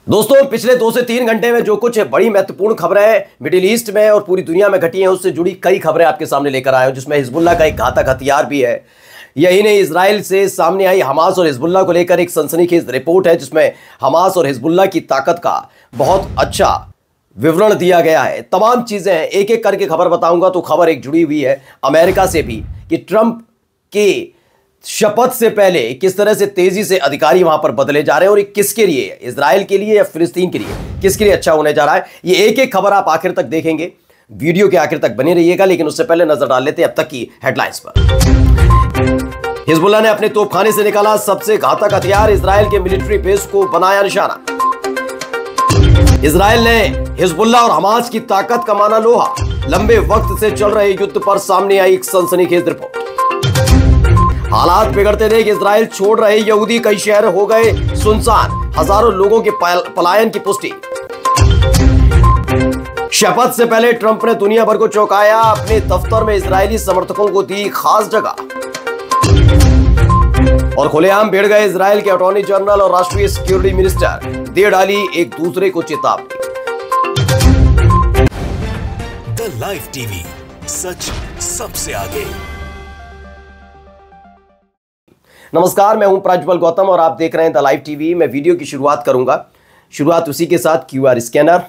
दोस्तों, पिछले 2 से 3 घंटे में जो कुछ बड़ी महत्वपूर्ण खबरें मिडिल ईस्ट में और पूरी दुनिया में घटी हैं, उससे जुड़ी कई खबरें आपके सामने लेकर आए हूं, जिसमें हिजबुल्लाह का एक घातक हथियार भी है। यही नहीं, इजराइल से सामने आई हमास और हिजबुल्लाह को लेकर एक सनसनीखेज रिपोर्ट है, जिसमें हमास और हिजबुल्लाह की ताकत का बहुत अच्छा विवरण दिया गया है। तमाम चीजें एक एक करके खबर बताऊंगा। तो खबर एक जुड़ी हुई है अमेरिका से भी कि ट्रंप के शपथ से पहले किस तरह से तेजी से अधिकारी वहां पर बदले जा रहे हैं और ये किसके लिए, इजराइल के लिए या फिलिस्तीन के लिए, किसके लिए अच्छा होने जा रहा है। ये एक एक खबर आप आखिर तक देखेंगे, वीडियो के आखिर तक बने रहिएगा। लेकिन उससे पहले नजर डाल लेते हैं अब तक की हेडलाइंस पर। हिजबुल्लाह ने अपने तोपखाने से निकाला सबसे घातक हथियार, इजराइल के मिलिट्री बेस को बनाया निशाना। इजराइल ने हिजबुल्लाह और हमास की ताकत का माना लोहा। लंबे वक्त से चल रहे युद्ध पर सामने आई एक सनसनीखेज रिपोर्ट। हालात बिगड़ते देख इजराइल छोड़ रहे यहूदी, कई शहर हो गए सुनसान, हजारों लोगों के पलायन की पुष्टि। शपथ से पहले ट्रंप ने दुनिया भर को चौंकाया, अपने दफ्तर में इजरायली समर्थकों को दी खास जगह। और खुलेआम भिड़ गए इजराइल के अटॉर्नी जनरल और राष्ट्रीय सिक्योरिटी मिनिस्टर, दे डाली एक दूसरे को चेतावनी। द लाइव टीवी, सच सबसे आगे। नमस्कार, मैं हूं प्रज्वल गौतम और आप देख रहे हैं द लाइव टीवी। मैं वीडियो की शुरुआत करूंगा, शुरुआत उसी के साथ क्यूआर स्कैनर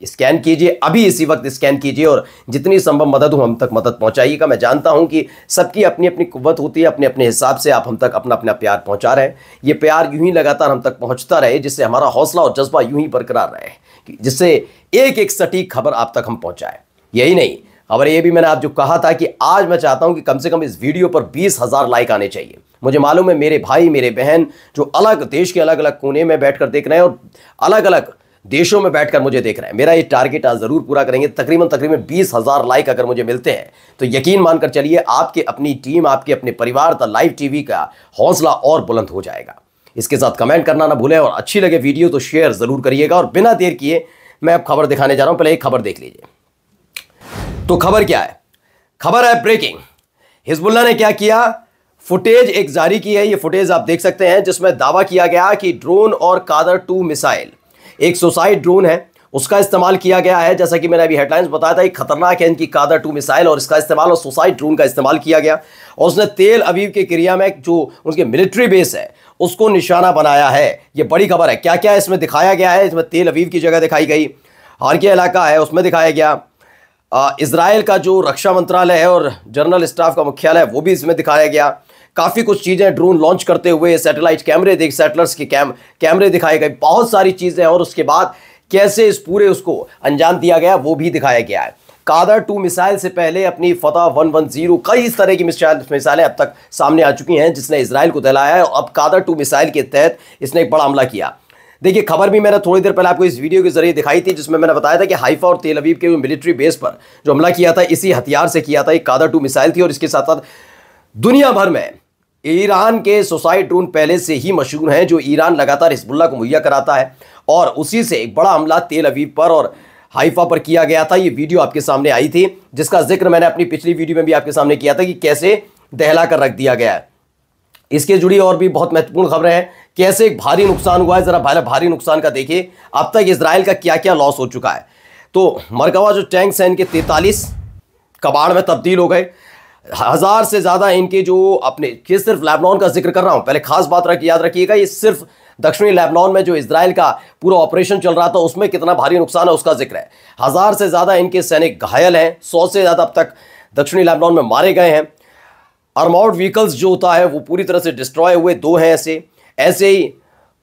स्कैन कीजिए, अभी इसी वक्त स्कैन कीजिए और जितनी संभव मदद हो हम तक मदद पहुंचाइएगा। मैं जानता हूं कि सबकी अपनी अपनी कुव्वत होती है, अपने अपने हिसाब से आप हम तक अपना अपना प्यार पहुंचा रहे हैं। ये प्यार यूं ही लगातार हम तक पहुंचता रहे, जिससे हमारा हौसला और जज्बा यूं ही बरकरार रहे, जिससे एक एक सटीक खबर आप तक हम पहुंचाए। यही नहीं, खबर ये भी मैंने आप जो कहा था कि आज मैं चाहता हूं कि कम से कम इस वीडियो पर 20,000 लाइक आने चाहिए। मुझे मालूम है मेरे भाई मेरे बहन जो अलग देश के अलग अलग कोने में बैठकर देख रहे हैं और अलग अलग देशों में बैठकर मुझे देख रहे हैं, मेरा ये टारगेट आज जरूर पूरा करेंगे। तकरीबन 20,000 लाइक अगर मुझे मिलते हैं तो यकीन मानकर चलिए आपके अपनी टीम, आपके अपने परिवार द लाइव टीवी का हौसला और बुलंद हो जाएगा। इसके साथ कमेंट करना ना भूलें और अच्छी लगे वीडियो तो शेयर जरूर करिएगा। और बिना देर किए मैं अब खबर दिखाने जा रहा हूं, पहले एक खबर देख लीजिए। तो खबर क्या है? खबर है ब्रेकिंग। हिजबुल्लाह ने क्या किया, फुटेज एक जारी की है। ये फुटेज आप देख सकते हैं, जिसमें दावा किया गया कि ड्रोन और कादर 2 मिसाइल, एक सुसाइड ड्रोन है, उसका इस्तेमाल किया गया है। जैसा कि मैंने अभी हेडलाइंस बताया था, एक खतरनाक है इनकी कादर 2 मिसाइल और इसका इस्तेमाल और सुसाइड ड्रोन का इस्तेमाल किया गया। और उसने तेल अवीव के क्रिया में जो उनके मिलिट्री बेस है उसको निशाना बनाया है। ये बड़ी खबर है। क्या क्या इसमें दिखाया गया है? इसमें तेल अवीव की जगह दिखाई गई, हार्किया इलाका है उसमें दिखाया गया, इजराइल का जो रक्षा मंत्रालय है और जनरल स्टाफ का मुख्यालय है वो भी इसमें दिखाया गया। काफ़ी कुछ चीज़ें, ड्रोन लॉन्च करते हुए सैटेलाइट कैमरे सैटेलाइट्स के कैमरे दिखाए गए, बहुत सारी चीज़ें। और उसके बाद कैसे इस पूरे उसको अंजाम दिया गया वो भी दिखाया गया है। कादर 2 मिसाइल से पहले अपनी फतह 110 कई इस तरह की मिसाइलें अब तक सामने आ चुकी हैं, जिसने इजराइल को दहलाया है। और अब कादर 2 मिसाइल के तहत इसने एक बड़ा हमला किया। देखिए, खबर भी मैंने थोड़ी देर पहले आपको इस वीडियो के जरिए दिखाई थी, जिसमें मैंने बताया था कि हाइफा और तेल अवीव के मिलिट्री बेस पर जो हमला किया था इसी हथियार से किया था। एक कादर 2 मिसाइल थी और इसके साथ साथ दुनिया भर में ईरान के सुसाइड ड्रोन पहले से ही मशहूर हैं, जो ईरान लगातार हिजबुल्लाह को मुहैया कराता है। और उसी से एक बड़ा हमला तेल अवीव पर और हाइफा पर किया गया था। ये वीडियो आपके सामने आई थी, जिसका जिक्र मैंने अपनी पिछली वीडियो में भी आपके सामने किया था कि कैसे दहला कर रख दिया गया है। इसके जुड़ी और भी बहुत महत्वपूर्ण खबरें हैं, कैसे एक भारी नुकसान हुआ है। जरा भारी नुकसान का देखिए, अब तक इजराइल का क्या क्या लॉस हो चुका है। तो मरकवा जो टैंक्स हैं इनके 43 कबाड़ में तब्दील हो गए। 1000 से ज़्यादा इनके जो अपने, ये सिर्फ लेबनान का जिक्र कर रहा हूँ, पहले खास बात याद रखिएगा, ये सिर्फ दक्षिणी लेबनान में जो इजराइल का पूरा ऑपरेशन चल रहा था उसमें कितना भारी नुकसान है उसका जिक्र है। 1000 से ज़्यादा इनके सैनिक घायल हैं, 100 से ज़्यादा अब तक दक्षिणी लेबनान में मारे गए हैं। आर्मर्ड व्हीकल्स जो होता है वो पूरी तरह से डिस्ट्रॉय हुए, 2 हैं ऐसे ही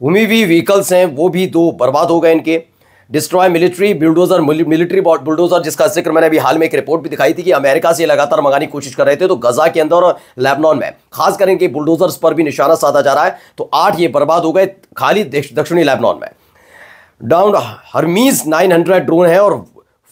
हुमीवी व्हीकल्स हैं, वो भी 2 बर्बाद हो गए इनके। डिस्ट्रॉय मिलिट्री बुलडोजर, जिसका जिक्र मैंने अभी हाल में एक रिपोर्ट भी दिखाई थी कि अमेरिका से लगातार मंगाने की कोशिश कर रहे थे, तो गजा के अंदर और लेबनान में खासकर इनके बुलडोजर्स पर भी निशाना साधा जा रहा है। तो 8 ये बर्बाद हो गए खाली दक्षिणी लेबनान में। डाउन हर्मीज 900 ड्रोन है और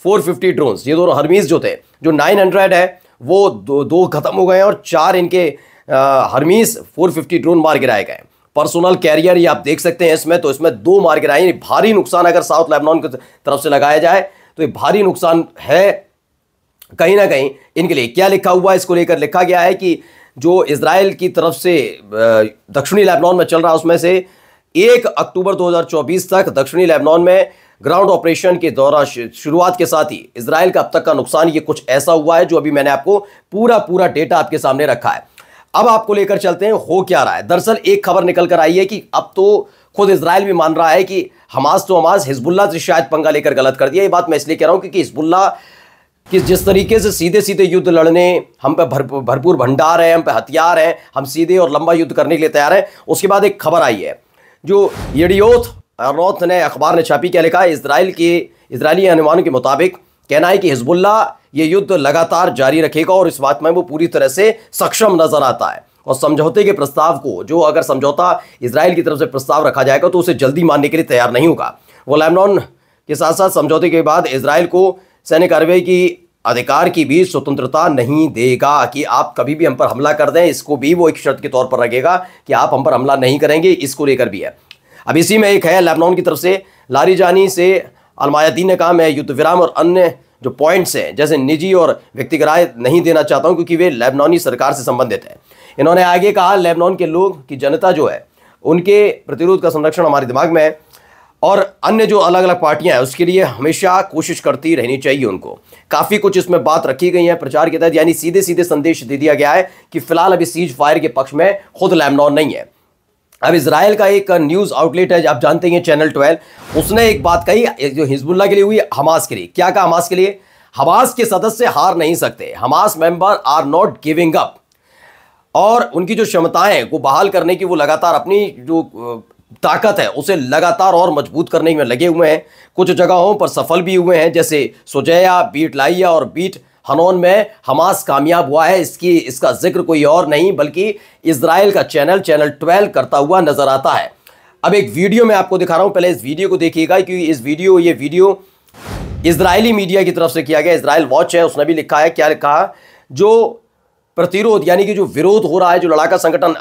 450 ड्रोन्स, ये दोनों हर्मीज जो थे, जो 900 है वो दो खत्म हो गए और 4 इनके हर्मीज 450 ड्रोन मार गिराए गए। पर्सनल कैरियर ये आप देख सकते हैं इसमें, तो इसमें 2 मार गिराए। भारी नुकसान अगर साउथ लेबनान की तरफ से लगाया जाए तो ये भारी नुकसान है कहीं ना कहीं इनके लिए। क्या लिखा हुआ है इसको लेकर? लिखा गया है कि जो इजराइल की तरफ से दक्षिणी लेबनान में चल रहा है उसमें से 1 अक्टूबर 2024 तक दक्षिणी लेबनान में ग्राउंड ऑपरेशन के दौरान शुरुआत के साथ ही इजराइल का अब तक का नुकसान ये कुछ ऐसा हुआ है जो अभी मैंने आपको पूरा डेटा आपके सामने रखा है। अब आपको लेकर चलते हैं हो क्या रहा है। दरअसल एक खबर निकल कर आई है कि अब तो खुद इजराइल भी मान रहा है कि हमास हिजबुल्लाह से शायद पंगा लेकर गलत कर दिया। ये बात मैं इसलिए कह रहा हूं क्योंकि हिजबुल्लाह कि जिस तरीके से सीधे सीधे युद्ध लड़ने, हम पे भरपूर भंडार है, हम पे हथियार हैं, हम सीधे और लंबा युद्ध करने के लिए तैयार हैं। उसके बाद एक खबर आई है जो येडियोथ अरोथ ने अखबार ने छापी, क्या लिखा है, इजरायली अनुमानों के मुताबिक कहना है कि हिजबुल्लाह ये युद्ध लगातार जारी रखेगा और इस बात में वो पूरी तरह से सक्षम नजर आता है। और समझौते के प्रस्ताव को, जो अगर समझौता इजराइल की तरफ से प्रस्ताव रखा जाएगा तो उसे जल्दी मानने के लिए तैयार नहीं होगा। वो लेबनान के साथ साथ समझौते के बाद इजराइल को सैन्य कार्रवाई की अधिकार की भी स्वतंत्रता नहीं देगा कि आप कभी भी हम पर हमला कर दें। इसको भी वो एक शर्त के तौर पर रखेगा कि आप हम पर हमला नहीं करेंगे, इसको लेकर भी है। अब इसी में एक है लेबनान की तरफ से लारीजानी से अलमायादीन ने कहा, मैं युद्ध विराम और अन्य जो पॉइंट्स हैं जैसे निजी और व्यक्तिगत राय नहीं देना चाहता हूं क्योंकि वे लेबनानी सरकार से संबंधित है। इन्होंने आगे कहा, लेबनान के लोग की जनता जो है उनके प्रतिरोध का संरक्षण हमारे दिमाग में है और अन्य जो अलग अलग पार्टियां हैं उसके लिए हमेशा कोशिश करती रहनी चाहिए उनको। काफ़ी कुछ इसमें बात रखी गई है प्रचार के तहत, यानी सीधे सीधे संदेश दे दिया गया है कि फिलहाल अभी सीज फायर के पक्ष में खुद लेबनान नहीं है। अब इजराइल का एक न्यूज़ आउटलेट है, आप जानते हैं चैनल 12, उसने एक बात कही जो हिजबुल्लाह के लिए हुई, हमास के लिए। क्या कहा हमास के लिए? हमास के सदस्य हार नहीं सकते, Hamas member are not giving up, और उनकी जो क्षमताएं को बहाल करने की वो लगातार अपनी जो ताकत है उसे लगातार और मजबूत करने में लगे हुए हैं। कुछ जगहों पर सफल भी हुए हैं, जैसे सुजैया, बीट लाइया और बीट हनोन में हमास कामयाब हुआ है। इसका जिक्र कोई और नहीं बल्कि इजराइल का चैनल 12 करता हुआ नजर आता है। अब एक वीडियो मैं आपको दिखा रहा हूं, पहले इस वीडियो को देखिएगा क्योंकि ये वीडियो इजरायली मीडिया की तरफ से किया गया। इजराइल वॉच है, उसने भी लिखा है, क्या लिखा, जो प्रतिरोध यानी कि जो विरोध हो रहा है, जो लड़ाका संगठन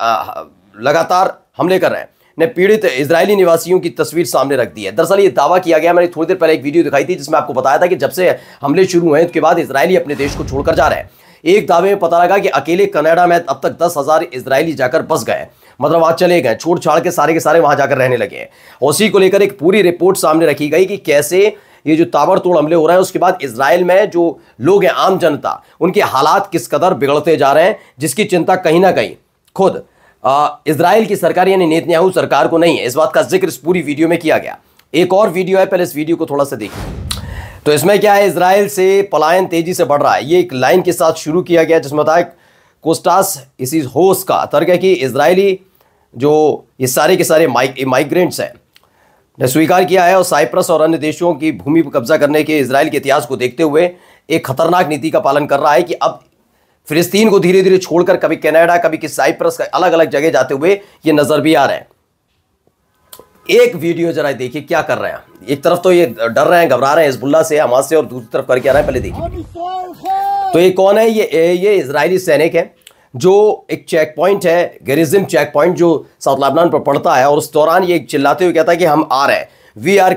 लगातार हमले कर रहे हैं, ने पीड़ित इजरायली निवासियों की तस्वीर सामने रख दी है। दरअसल ये दावा किया गया, मैंने थोड़ी देर पहले एक वीडियो दिखाई थी जिसमें आपको बताया था कि जब से हमले शुरू हुए उसके बाद इजरायली अपने देश को छोड़कर जा रहे हैं। एक दावे में पता लगा कि अकेले कनाडा में अब तक 10,000 इजरायली जाकर बस गए, मतलब वहां चले गए, छोड़ छाड़ के सारे वहां जाकर रहने लगे हैं। उसी को लेकर एक पूरी रिपोर्ट सामने रखी गई कि कैसे ये जो ताबड़तोड़ हमले हो रहे हैं उसके बाद इजराइल में जो लोग हैं, आम जनता, उनके हालात किस कदर बिगड़ते जा रहे हैं, जिसकी चिंता कहीं ना कहीं खुद इजराइल की सरकार यानी नेतन्याहू सरकार को नहीं है। इस बात का जिक्र इस पूरी वीडियो में किया गया। एक और वीडियो है, पहले इस वीडियो को थोड़ा सा देखिए। तो इसमें क्या है, इजराइल से पलायन तेजी से बढ़ रहा है। ये एक लाइन के साथ शुरू किया गया जिसमें बताया कोस्टास इसी होस का तर्क है कि इजरायली जो ये सारे के सारे माइग्रेंट्स हैं ने स्वीकार किया है और साइप्रस और अन्य देशों की भूमि पर कब्जा करने के इजराइल के इतिहास को देखते हुए एक खतरनाक नीति का पालन कर रहा है कि अब फिलिस्तीन को धीरे धीरे छोड़कर कभी कनाडा, कभी कि साइप्रस, अलग अलग जगह जाते हुए ये नजर भी आ रहे हैं। एक वीडियो जरा देखिए क्या कर रहे हैं। एक तरफ तो ये डर रहे हैं, घबरा रहे हैं हिजबुल्लाह से, हमास से, और दूसरी तरफ करके आ रहे हैं। पहले देखिए तो ये कौन है, ये इजरायली सैनिक है जो एक चेक पॉइंट है, गेरिज्म चेक पॉइंट जो साउथ लेबनान पर पड़ता है, और उस दौरान ये चिल्लाते हुए कहता है कि हम आ रहे हैं, वी आर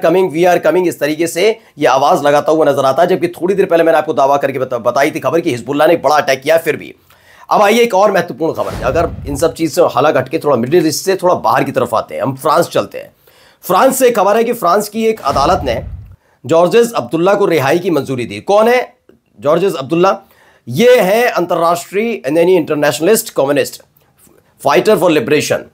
कमिंग, इस तरीके से ये आवाज लगाता हुआ नजर आता है। जबकि थोड़ी देर पहले मैंने आपको दावा करके बताई थी खबर कि हिजबुल्लाह ने बड़ा अटैक किया। फिर भी अब आइए एक और महत्वपूर्ण खबर, अगर इन सब चीज से हालांकि हटके थोड़ा मिडिल ईस्ट से थोड़ा बाहर की तरफ आते हैं, हम फ्रांस चलते हैं। फ्रांस से खबर है कि फ्रांस की एक अदालत ने जॉर्जेस अब्दुल्ला को रिहाई की मंजूरी दी। कौन है जॉर्जेस अब्दुल्ला? ये है अंतर्राष्ट्रीय internationalist communist fighter for liberation,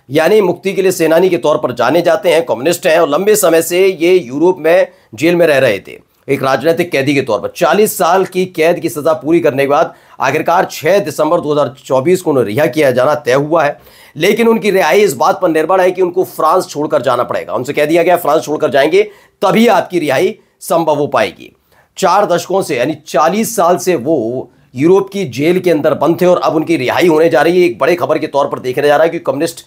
यानी मुक्ति के लिए सेनानी के तौर पर जाने जाते हैं, कम्युनिस्ट हैं और लंबे समय से ये यूरोप में जेल में रह रहे थे एक राजनीतिक कैदी के तौर पर। 40 साल की कैद की सजा पूरी करने के बाद आखिरकार 6 दिसंबर 2024 को उन्हें रिहा किया जाना तय हुआ है। लेकिन उनकी रिहाई इस बात पर निर्भर है कि उनको फ्रांस छोड़कर जाना पड़ेगा। उनसे कह दिया गया फ्रांस छोड़कर जाएंगे तभी आपकी रिहाई संभव हो पाएगी। 4 दशकों से यानी 40 साल से वो यूरोप की जेल के अंदर बंद थे और अब उनकी रिहाई होने जा रही है। एक बड़े खबर के तौर पर देखा जा रहा है कि कम्युनिस्ट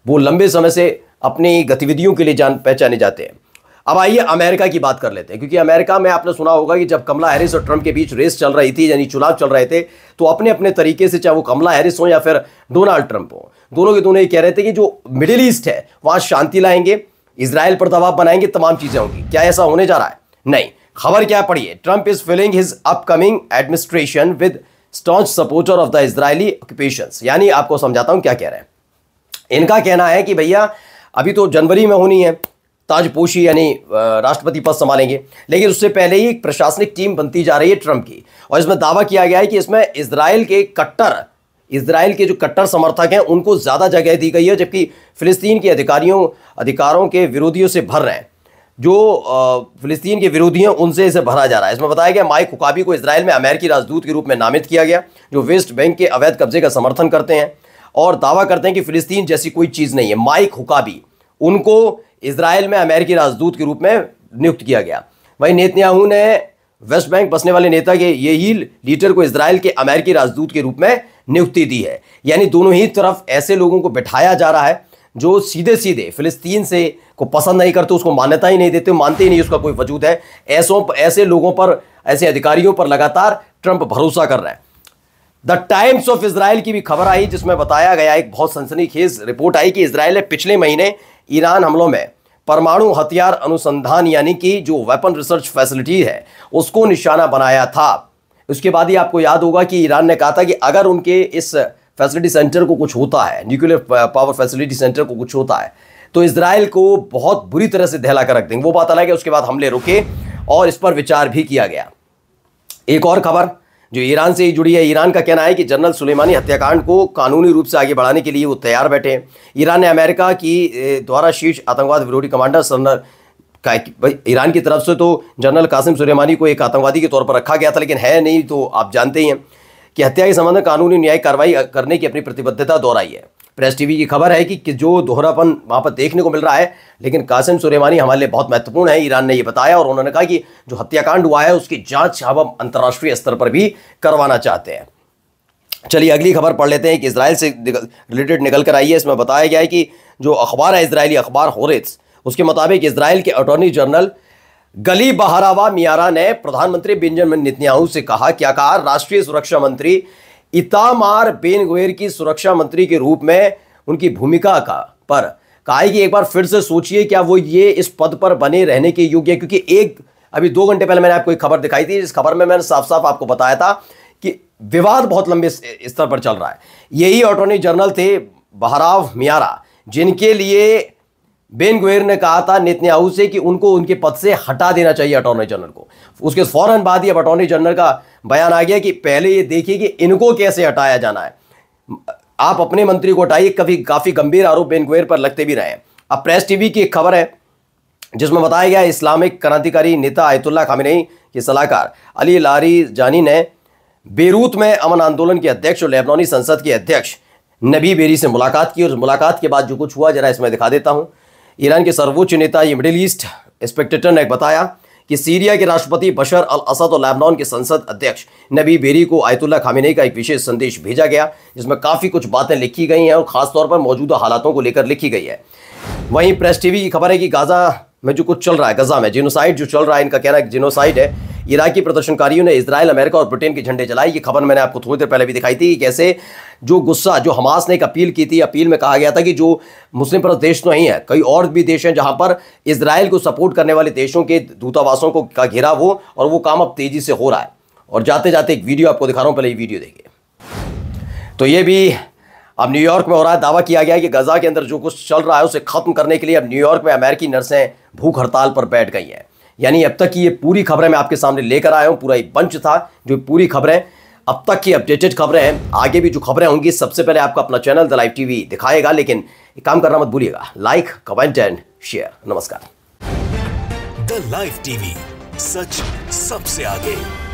वो लंबे समय से अपनी गतिविधियों के लिए जान पहचाने जाते हैं। अब आइए अमेरिका की बात कर लेते हैं, क्योंकि अमेरिका में आपने सुना होगा कि जब कमला हैरिस और ट्रंप के बीच रेस चल रही थी, यानी चुनाव चल रहे थे, तो अपने अपने तरीके से, चाहे वो कमला हैरिस हो या फिर डोनाल्ड ट्रंप हो, दोनों के दोनों ये कह रहे थे कि जो मिडिल ईस्ट है वहां शांति लाएंगे, इजराइल पर दबाव बनाएंगे, तमाम चीजें होंगी। क्या ऐसा होने जा रहा है? नहीं। खबर क्या पढ़िए, Trump is filling his upcoming administration with staunch supporter of the Israeli occupations. यानी आपको समझाता हूं क्या कह रहे हैं। इनका कहना है कि भैया अभी तो जनवरी में होनी है ताजपोशी, यानी राष्ट्रपति पद संभालेंगे, लेकिन उससे पहले ही एक प्रशासनिक टीम बनती जा रही है ट्रंप की। और इसमें दावा किया गया है कि इसमें इजराइल के जो कट्टर समर्थक हैं उनको ज़्यादा जगह दी गई है, जबकि फिलिस्तीन के अधिकारों के विरोधियों से भर रहे हैं। जो फिलिस्तीन के विरोधी हैं उनसे इसे भरा जा रहा है। इसमें बताया गया माइक हुकाबी को इजराइल में अमेरिकी राजदूत के रूप में नामित किया गया, जो वेस्ट बैंक के अवैध कब्जे का समर्थन करते हैं और दावा करते हैं कि फिलिस्तीन जैसी कोई चीज़ नहीं है। माइक हुकाबी, उनको इजराइल में अमेरिकी राजदूत के रूप में नियुक्त किया गया। वहीं नेतन्याहू ने वेस्ट बैंक बसने वाले नेता के यही लीडर को इजराइल के अमेरिकी राजदूत के रूप में नियुक्ति दी है। यानी दोनों ही तरफ ऐसे लोगों को बिठाया जा रहा है जो सीधे सीधे फिलिस्तीन से को पसंद नहीं करते, उसको मान्यता ही नहीं देते, मानते ही नहीं उसका कोई वजूद है। ऐसे लोगों पर, ऐसे अधिकारियों पर लगातार ट्रंप भरोसा कर रहा है। द टाइम्स ऑफ इजराइल की भी खबर आई जिसमें बताया गया, एक बहुत सनसनीखेज रिपोर्ट आई कि इजराइल ने पिछले महीने ईरान हमलों में परमाणु हथियार अनुसंधान यानी कि जो वेपन रिसर्च फैसिलिटी है उसको निशाना बनाया था। उसके बाद ही आपको याद होगा कि ईरान ने कहा था कि अगर उनके इस फैसिलिटी सेंटर को कुछ होता है, न्यूक्लियर पावर फैसिलिटी सेंटर को कुछ होता है, तो इजराइल को बहुत बुरी तरह से दहला कर रख देंगे। वो बात अलग है, उसके बाद हमले रुके और इस पर विचार भी किया गया। एक और खबर जो ईरान से ही जुड़ी है, ईरान का कहना है कि जनरल सुलेमानी हत्याकांड को कानूनी रूप से आगे बढ़ाने के लिए वो तैयार बैठे हैं। ईरान ने अमेरिका की द्वारा शीर्ष आतंकवाद विरोधी कमांडर ईरान की तरफ से तो जनरल कासिम सुलेमानी को एक आतंकवादी के तौर पर रखा गया था, लेकिन है नहीं, तो आप जानते ही हैं कि हत्या के संबंध में कानूनी न्यायिक कार्रवाई करने की अपनी प्रतिबद्धता दोहराई है। प्रेस टीवी की खबर है कि जो दोहरापन वहाँ पर देखने को मिल रहा है, लेकिन कासिम सुलेमानी हमारे लिए बहुत महत्वपूर्ण है, ईरान ने ये बताया। और उन्होंने कहा कि जो हत्याकांड हुआ है उसकी जांच अब हम अंतर्राष्ट्रीय स्तर पर भी करवाना चाहते हैं। चलिए अगली खबर पढ़ लेते हैं कि इजराइल से रिलेटेड निकल कर आई है। इसमें बताया गया है कि जो अखबार है, इजरायली अखबार होरेट्स, उसके मुताबिक इजराइल के अटॉर्नी जनरल गली बहारावा मियारा ने प्रधानमंत्री बेंजामिन नेतन्याहू से कहा, क्या कहा, राष्ट्रीय सुरक्षा मंत्री इतामार बेन गवीर की सुरक्षा मंत्री के रूप में उनकी भूमिका पर कहा है कि एक बार फिर से सोचिए क्या वो ये इस पद पर बने रहने के योग्य है। क्योंकि अभी 2 घंटे पहले मैंने आपको एक खबर दिखाई थी, इस खबर में मैंने साफ साफ आपको बताया था कि विवाद बहुत लंबे स्तर पर चल रहा है। यही अटॉर्नी जनरल थे बहराव मियारा, जिनके लिए बेन गवीर ने कहा था नेतन्याहू से कि उनको उनके पद से हटा देना चाहिए अटॉर्नी जनरल को। उसके फौरन बाद ही अब अटॉर्नी जनरल का बयान आ गया कि पहले ये देखिए कि इनको कैसे हटाया जाना है। आप अपने मंत्री को हटाइए, काफी गंभीर आरोप बेन गवीर पर लगते भी रहे हैं। अब प्रेस टीवी की एक खबर है जिसमें बताया गया इस्लामिक क्रांतिकारी नेता आयतुल्लाह खामेनी के सलाहकार अली लारीजानी ने बेरूत में अमन आंदोलन के अध्यक्ष और लेबनानी संसद के अध्यक्ष नबी बेरी से मुलाकात की। और मुलाकात के बाद जो कुछ हुआ जरा इसमें दिखा देता हूं। ईरान के सर्वोच्च नेता ये मिडिल ईस्ट स्पेक्टेटर ने बताया कि सीरिया के राष्ट्रपति बशर अल असद और लेबनान के संसद अध्यक्ष नबी बेरी को आयतुल्लाह खामेनी का एक विशेष संदेश भेजा गया, जिसमें काफ़ी कुछ बातें लिखी गई हैं और ख़ासतौर पर मौजूदा हालातों को लेकर लिखी गई है। वहीं प्रेस टीवी की खबर है कि गाज़ा में जो कुछ चल रहा है, गजा में जिनोसाइड जो चल रहा है, इनका कहना है जिनोसाइड है। इराकी प्रदर्शनकारियों ने इजराइल, अमेरिका और ब्रिटेन के झंडे जलाए। ये खबर मैंने आपको थोड़ी देर पहले भी दिखाई थी कि कैसे जो हमास ने एक अपील की थी, अपील में कहा गया था कि जो मुस्लिम परस्त देश तो नहीं है, कई और भी देश हैं जहां पर इजराइल को सपोर्ट करने वाले देशों के दूतावासों को का घेराव हो, और वो काम अब तेजी से हो रहा है। और जाते जाते एक वीडियो आपको दिखा रहा हूं, पहले ये वीडियो देखिए। तो ये भी अब न्यूयॉर्क में हो रहा है। दावा किया गया है कि गजा के अंदर जो कुछ चल रहा है उसे खत्म करने के लिए अब न्यूयॉर्क में अमेरिकी नर्सें भूख हड़ताल पर बैठ गई हैं। यानी अब तक की ये पूरी खबरें मैं आपके सामने लेकर आया हूं, पूरा एक बंच था जो पूरी खबरें अब तक की अपडेटेड खबरें हैं। आगे भी जो खबरें होंगी सबसे पहले आपको अपना चैनल द लाइव टीवी दिखाएगा, लेकिन एक काम करना मत भूलिएगा, लाइक, कमेंट एंड शेयर। नमस्कार। द लाइव टीवी, सच सबसे आगे।